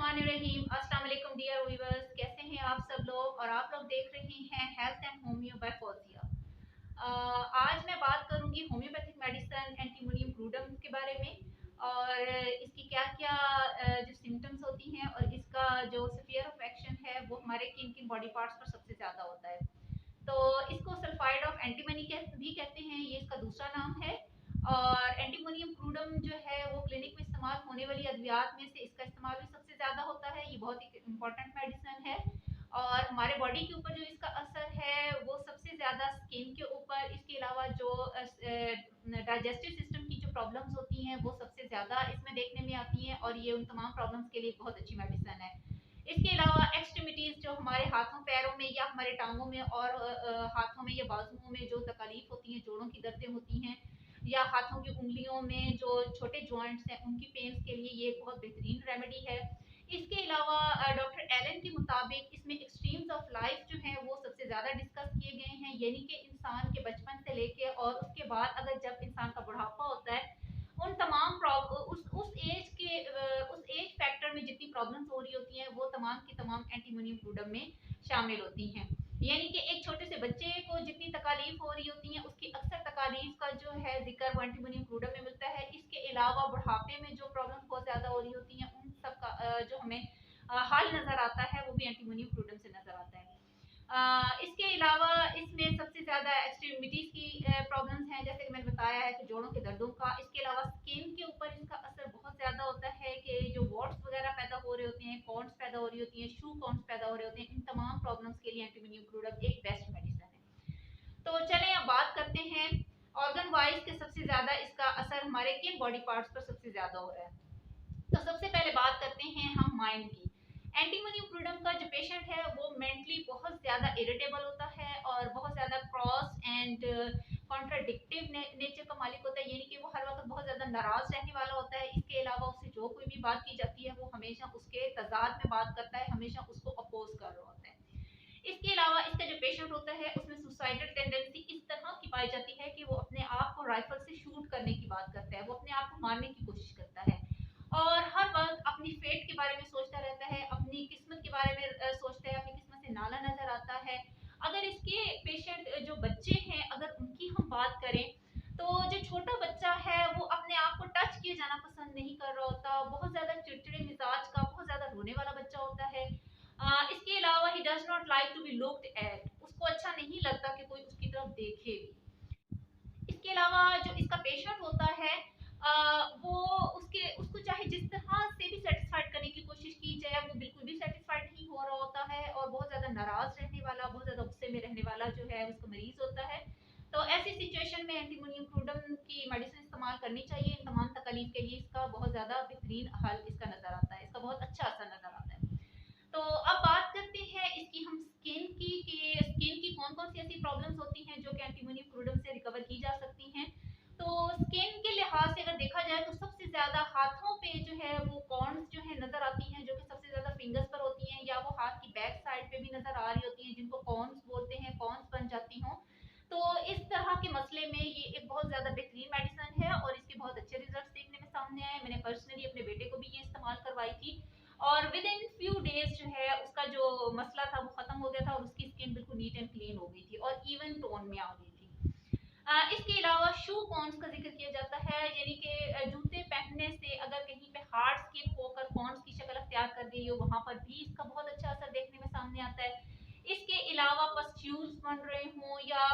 बिस्मिल्लाहिर्रहमानिर्रहीम। अस्सलाम वालेकुम डियर व्यूअर्स, कैसे हैं आप सब लोग। और आप लोग देख रहे हैं health and homeo by Fauzia. आज मैं बात करूंगी होम्योपैथिक मेडिसिन एंटीमोनियम क्रूडम के बारे में और इसकी क्या क्या जो सिम्टम्स होती हैं और इसका जो स्फीयर ऑफ एक्शन है वो हमारे किन किन बॉडी पार्ट्स पर सबसे ज़्यादा होता है। तो इसको सल्फाइड ऑफ एंटीमनी भी कहते हैं, ये इसका दूसरा नाम है। और एंटीमोनियम क्रूडम जो है वो क्लिनिक में इस्तेमाल होने वाली अद्वियात में से इसका इस्तेमाल भी सबसे ज़्यादा होता है। ये बहुत ही इंपॉर्टेंट मेडिसिन है और हमारे बॉडी के ऊपर जो इसका असर है वो सबसे ज़्यादा स्किन के ऊपर, इसके अलावा जो डाइजेस्टिव सिस्टम की जो प्रॉब्लम्स होती हैं वो सबसे ज़्यादा इसमें देखने में आती हैं और ये उन तमाम प्रॉब्लम्स के लिए बहुत अच्छी मेडिसिन है। इसके अलावा एक्सट्रीमिटीज जो हमारे हाथों पैरों में या हमारे टांगों में और हाथों में या बाजुओं में जो तकलीफ होती है, जोड़ों की दर्दें होती हैं या हाथों की उंगलियों में जो छोटे जॉइंट्स हैं उनकी पेन्स के लिए ये बहुत बेहतरीन रेमेडी है। इसके अलावा डॉक्टर एलन के मुताबिक इसमें एक्सट्रीम्स ऑफ लाइफ जो हैं वो सबसे ज़्यादा डिस्कस किए गए हैं, यानी कि इंसान के बचपन से लेके और उसके बाद अगर जब इंसान का बुढ़ापा होता है उन तमाम उस एज के उस एज फैक्टर में जितनी प्रॉब्लम्स हो रही होती हैं वो तमाम की तमाम एंटीमोनियम क्रूडम में शामिल होती हैं। यानी कि एक छोटे से बच्चे को जितनी तकालीफ हो रही होती हैं उसकी अक्सर तकालीफ का जो है जिक्र वो एंटीमोनियम क्रूडम में मिलता है। इसके अलावा बुढ़ापे में जो प्रॉब्लम बहुत ज़्यादा हो रही होती हैं उन सब का जो हमें हल नज़र आता है वो भी एंटीमोनियम क्रूडम से नज़र आता है। इसके अलावा इसमें सबसे ज़्यादा एक्सट्रीमिटीज़ की प्रॉब्लम्स हैं, जैसे कि मैंने बताया है कि जोड़ों के दर्दों का। इसके अलावा स्किन के ऊपर इसका असर बहुत ज़्यादा होता है कि जो वॉट्स वगैरह पैदा हो रहे होते हैं, कॉन्स पैदा हो रही होती हैं, शू कॉन्स पैदा हो रहे होते हैं, इन तमाम प्रॉब्लम्स के लिए एंटीमोनियम क्रूडम एक बेस्ट मेडिसिन है। तो चलें अब बात करते हैं ऑर्गन वाइज के सबसे ज़्यादा इसका असर हमारे किन बॉडी पार्ट्स पर सबसे ज़्यादा हो रहा है। तो सबसे पहले बात करते हैं हम माइंड की। एंटीमोनियम क्रूडम का जो पेशेंट है वो मेंटली बहुत ज़्यादा इरिटेबल होता है और बहुत ज़्यादा क्रॉस एंड कॉन्ट्राडिक्टिव नेचर का मालिक होता है, यानी कि वो हर वक्त बहुत ज़्यादा नाराज़ रहने वाला होता है। इसके अलावा उससे जो कोई भी बात की जाती है वो हमेशा उसके तजाद में बात करता है, हमेशा उसको अपोज कर रहा होता है। इसके अलावा इसका जो पेशेंट होता है उसमें सुसाइडल टेंडेंसी इस तरह की पाई जाती है कि वो अपने आप को राइफल से शूट करने की बात करता है, वो अपने आप को मारने की कोशिश करता है और हर वक्त अपनी फेट के बारे में सोचता रहता है, अपनी किस्मत के बारे में सोचता है, अपनी किस्मत से नाला नजर आता है। अगर इसके पेशेंट जो बच्चे हैं अगर उनकी हम बात करें तो जो छोटा बच्चा है वो अपने आप को टच किए जाना पसंद नहीं कर रहा होता, बहुत ज़्यादा चिड़चिड़े मिजाज का, बहुत ज़्यादा रोने वाला बच्चा होता है। इसके अलावा he does not like to be looked at, उसको अच्छा नहीं लगता कि कोई उसकी तरफ देखे भी। इसके अलावा जो इसका पेशेंट होता है वो उसको चाहे जिस तरह से भी सेटिस्फाइड करने की कोशिश की जाए वो बिल्कुल भी सेटिस्फाइड नहीं हो रहा होता है और बहुत ज़्यादा नाराज़ रहने वाला, बहुत ज़्यादा गुस्से में रहने वाला जो है उसका मरीज होता है। तो ऐसी सिचुएशन में एंटीमोनियम क्रूडम की मेडिसिन इस्तेमाल करनी चाहिए। इन तमाम तकलीफ के लिए इसका बहुत ज़्यादा बेहतरीन हल इसका नज़र आता है, इसका बहुत अच्छा असर नज़र आता है। तो अब बात करते हैं इसकी हम स्किन की कि स्किन की कौन कौन सी ऐसी प्रॉब्लम्स होती हैं जो कि एंटीमोनियम क्रूडम से रिकवर की जा सकती हैं। तो स्किन के लिहाज से अगर देखा जाए तो सबसे ज़्यादा हाथों पे जो है वो कॉर्न्स जो है नज़र आती हैं, जो कि सबसे ज़्यादा फिंगर्स पर होती हैं या वो हाथ की बैक साइड पे भी नज़र आ रही होती हैं, जिनको कॉर्न्स बोलते हैं, कॉर्न्स बन जाती हों। तो इस तरह के मसले में ये एक बहुत ज़्यादा बेहतरीन मेडिसिन है और इसके बहुत अच्छे रिजल्ट देखने में सामने आए। मैंने पर्सनली अपने बेटे को भी ये इस्तेमाल करवाई थी और विद इन फ्यू डेज जो है उसका जो मसला था वो खत्म हो गया था और उसकी स्किन बिल्कुल नीट एंड क्लीन हो गई थी और इवन टोन में आ गई थी। इसके अलावा शू कॉर्न्स का जिक्र किया जाता है, यानी कि जूते पहनने से अगर कहीं पे हार्ड स्किन होकर कॉर्न्स की शक्ल अख्तियार कर गई हो वहां पर भी इसका बहुत अच्छा असर देखने में सामने आता है। इसके अलावा पस्ट्यूल्स बन रहे हों या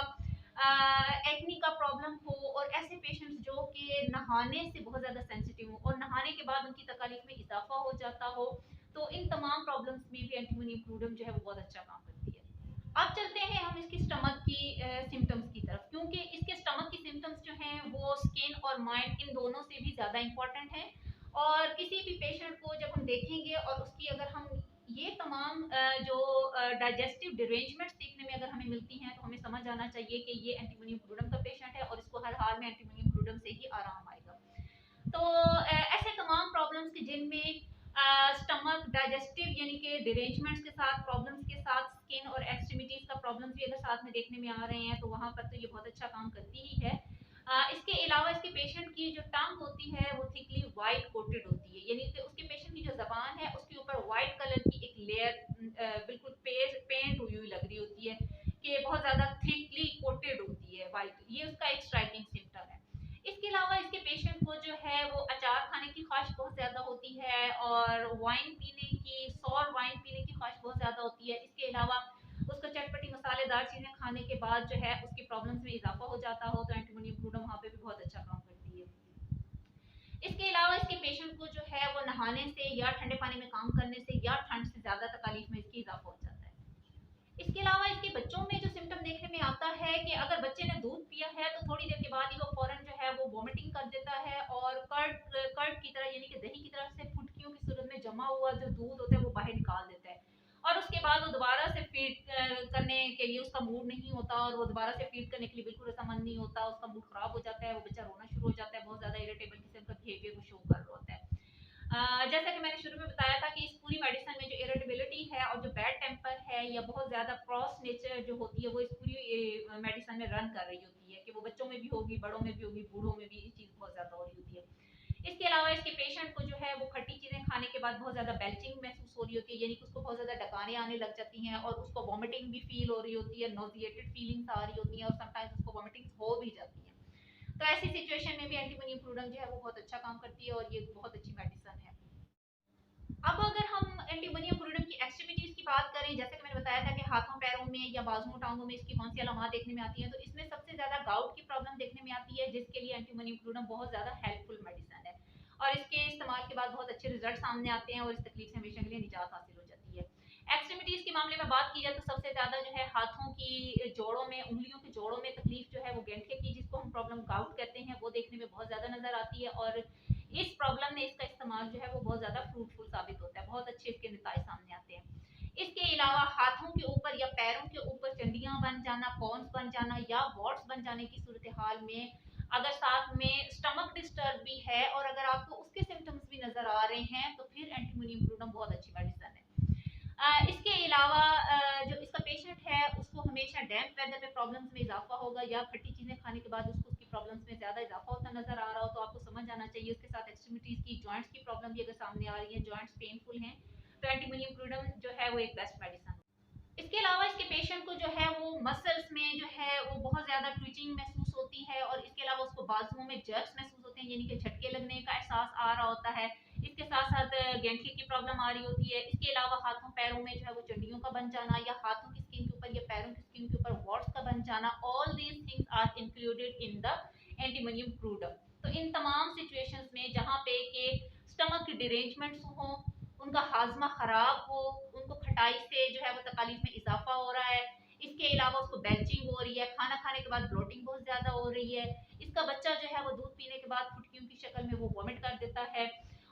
एक्नी का प्रॉब्लम हो और ऐसे पेशेंट्स जो कि नहाने से बहुत ज़्यादा सेंसिटिव हो और नहाने के बाद उनकी तकलीफ में इजाफा हो जाता हो, तो इन तमाम प्रॉब्लम्स में भी एंटीमोनियम क्रूडम जो है वो बहुत अच्छा काम करती है। अब चलते हैं हम इसकी स्टमक की सिम्टम्स की तरफ, क्योंकि इसके स्टमक की सिम्टम्स जो हैं वो स्किन और माइंड इन दोनों से भी ज़्यादा इंपॉर्टेंट हैं। और किसी भी पेशेंट को जब हम देखेंगे और उसकी अगर हम ये तमाम जो डाइजेस्टिव डिरेंजमेंट्स देखने में अगर हमें मिलती हैं तो हमें समझ आना चाहिए कि ये एंटीमोनियम क्रूडम का पेशेंट है और इसको हर हाल में एंटीमोनियम क्रूडम से ही आराम आएगा। तो ऐसे तमाम प्रॉब्लम्स के जिनमें स्टमक डाइजेस्टिव यानी कि डिरेंजमेंट्स के साथ प्रॉब्लम्स के साथ स्किन और एक्सट्रीमिटीज का प्रॉब्लम्स भी अगर साथ में देखने में आ रहे हैं तो वहाँ पर तो ये बहुत अच्छा काम करती ही है। इसके अलावा इसके पेशेंट की जो टंग होती है वो थिकली वाइट कोटेड होती है, यानी कि उसके पेशेंट की जो जबान है उसके ऊपर लेयर बिल्कुल पेंट हुई हुई लग रही होती है, कि बहुत ज़्यादा थिकली कोटेड होती है वाइट, ये उसका एक स्ट्राइकिंग सिम्टम है। इसके अलावा इसके पेशेंट को जो है वो अचार खाने की ख्वाहिश बहुत ज़्यादा होती है, और वाइन पीने की, सॉर वाइन पीने की ख्वाहिश बहुत ज़्यादा होती है। इसके अलावा उसको चटपटी मसालेदार चीज़ें खाने के बाद जो है उसकी प्रॉब्लम्स में इजाफा हो जाता हो, तो एंटीमोनियम क्रूडम वहाँ पे भी बहुत अच्छा काम करती है। इसके अलावा इसके पेशेंट को जो है वो नहाने से या ठंडे पानी में काम करने से या ठंड से ज़्यादा तकलीफ में इसकी इजाफा हो जाता है। इसके अलावा इसके बच्चों में जो सिम्टम देखने में आता है कि अगर बच्चे ने दूध पिया है तो थोड़ी देर के बाद ही वो फौरन जो है वो वॉमिटिंग कर देता है, और कर्ड की तरह यानी कि दही की तरह से फुटकियों की सूरत में जमा हुआ जो दूध होता है वो बाहर निकाल देता है, और उसके बाद वो दोबारा से फीड करने के लिए उसका मूड नहीं होता, और वो दोबारा से फीड करने के लिए बिल्कुल रजामंद नहीं होता, उसका मूड खराब हो जाता है, वो बच्चा रोना शुरू हो जाता है, बहुत ज़्यादा इरिटेबल किस्म का बिहेवियर वो शो कर रहा होता है। जैसा कि मैंने शुरू में बताया था कि इस पूरी मेडिसिन में जो इरिटेबिलिटी है और जो बैड टेम्पर है या बहुत ज़्यादा क्रॉस नेचर जो होती है वो इस पूरी मेडिसिन में रन कर रही होती है, कि वो बच्चों में भी होगी, बड़ों में भी होगी, बूढ़ों में भी ये चीज़ बहुत ज़्यादा हो रही होती है। इसके अलावा इसके पेशेंट को जो है वो खट्टी चीज़ें खाने के बाद बहुत ज़्यादा बेल्चिंग महसूस हो रही होती है, यानी कि उसको बहुत ज़्यादा डकाने आने लग जाती हैं, और उसको वॉमिटिंग भी फील हो रही होती है, नोजिएटेड फीलिंग्स आ रही होती हैं, और समटाइम्स उसको वॉमिटिंग हो भी जाती है। तो ऐसी सिचुएशन में भी एंटीमोनियम क्रूडम जो है वो बहुत अच्छा काम करती है, और ये बहुत अच्छी मेडिसिन है। अब अगर हम एंटीमोनियम क्रूडम की एक्टिविटीज की बात करें, जैसे कि मैंने बताया था कि हाथों पैरों में या बाजुओं टांगों में इसकी कौन सी अलामत देखने में आती है, तो इसमें सबसे ज्यादा गाउट की प्रॉब्लम देखने में आती है, जिसके लिए एंटीमोनियम क्रूडम बहुत ज्यादा हेल्पफुल मेडिसिन है, और इसके इस्तेमाल के बाद बहुत अच्छे रिजल्ट सामने आते हैं, और इस तकलीफ से हमेशा के लिए निजात हासिल हो जाती है। एक्सट्रीमिटीज के मामले में बात की जाए तो सबसे ज्यादा जो है हाथों की जोड़ों में, उंगलियों के जोड़ों में तकलीफ जो है वो गंठे की, जिसको हम प्रॉब्लम गाउट कहते हैं, वो देखने में बहुत ज्यादा नजर आती है, और इस प्रॉब्लम में इसका इस्तेमाल जो है वो बहुत ज्यादा फ्रूटफुल साबित होता है, बहुत अच्छे इसके नतीजे सामने आते हैं। इसके अलावा हाथों के ऊपर या पैरों के ऊपर चंडियां बन जाना, कॉन्स बन जाना या वॉट्स बन जाने की सूरत हाल में, अगर साथ में स्टमक डिस्टर्ब भी है और अगर आपको उसके सिम्टम्स भी नजर आ रहे हैं, तो फिर एंटीमोनियम क्रूडम बहुत अच्छी मेडिसिन है। इसके अलावा जो इसका पेशेंट है उसको हमेशा डैम्प वेदर में प्रॉब्लम्स में इजाफा होगा, या खट्टी चीज़ें खाने के बाद उसको उसकी प्रॉब्लम्स में ज़्यादा इजाफा होता नजर आ रहा हो, तो आपको समझ आना चाहिए। उसके साथ एक्सट्रीमिटीज़ की, जॉइंट्स की प्रॉब्लम भी अगर सामने आ रही है, जॉइंट्स पेनफुल हैं, तो एंटीमोनियम क्रूडम जो है वो एक बेस्ट मेडिसिन। इसके अलावा इसके पेशेंट को जो है वो मसल्स में जो है वो बहुत ज़्यादा ट्विचिंग महसूस होती है, और इसके अलावा उसको बाजुओं में जर्क्स महसूस होते हैं, यानी कि झटके लगने का एहसास आ रहा होता है। इसके साथ साथ गैंठे की प्रॉब्लम आ रही होती है। इसके अलावा हाथों पैरों में जो है वो चंडियों का बन जाना, या हाथों की स्किन के ऊपर या पैरों की स्किन के ऊपर वॉट्स का बन जाना, all these things are included in the antimonium crudum. तो इन तमाम सिचुएशंस में जहाँ पे के स्टमक की डिरेंजमेंट्स हो, उनका हाजमा खराब हो, उनको खटाई से जो है वो तकालीफ में इजाफा हो रहा है, इसके अलावा उसको बेल्चिंग हो रही है, खाना खाने के बाद ब्लोटिंग बहुत ज्यादा हो रही है, इसका बच्चा जो है वो दूध पीने के बाद फुटकियों की शक्ल में वो वॉमिट कर देता है,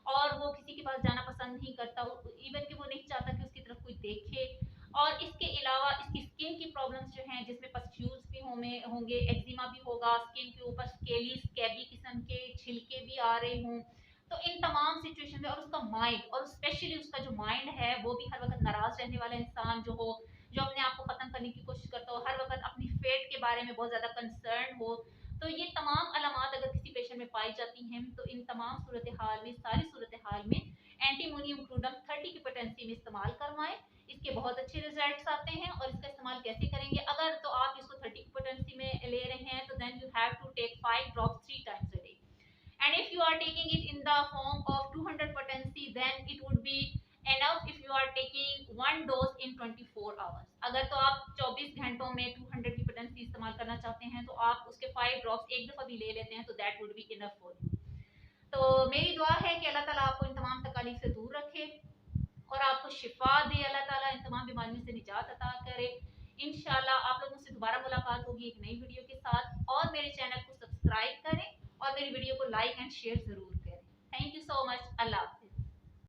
और वो किसी के पास जाना पसंद नहीं करता, इवन कि वो नहीं चाहता कि उसकी तरफ कोई देखे। और इसके अलावा इसकी स्किन की प्रॉब्लम्स जो हैं, जिसमें पस्ट्यूल्स भी होंगे, एक्जिमा भी होगा, स्किन के ऊपर स्केली स्कैबी किस्म के छिलके भी आ रहे हों, तो इन तमाम सिचुएशन में, और उसका माइंड, और स्पेशली उसका जो माइंड है वो भी हर वक्त नाराज रहने वाला इंसान जो हो, जो अपने आप को खत्म करने की कोशिश करता हो, हर वक्त अपनी फेट के बारे में बहुत ज्यादा कंसर्न हो, तो ये तमाम अलामत अगर किसी पेशेंट में पाई जाती हैं, तो इन तमाम सूरत हाल में, सारी सूरत हाल में एंटीमोनियम क्रूडम 30 की पोटेंसी में इस्तेमाल करवाएं। इसके बहुत अच्छे रिजल्ट्स आते हैं, और इसका इस्तेमाल कैसे करेंगे, अगर तो आप इसको 30 की पोटेंसी में ले रहे हैं, तो then you have to take 5 drops 3 times a day, and if you are taking it in the form of 200 potency, then it would be enough if you are taking one dose in 24 hours. अगर तो आप 24 घंटों में 200 की potency इस्तेमाल करना चाहते हैं, तो आप उसके 5 ड्रॉप्स एक दफा भी ले लेते हैं, तो that would be enough for you. तो मेरी दुआ है कि अल्लाह ताला आपको इन तमाम तकालीफ से दूर रखे, और आपको शिफा दे, अल्लाह ताला इन तमाम बीमारियों से निजात अता करे। इंशाल्लाह आप लोगों से दोबारा मुलाकात होगी एक नई वीडियो के साथ, और मेरे चैनल को सब्सक्राइब करें और मेरी वीडियो को लाइक एंड शेयर जरूर करें। Thank you so much. Allah.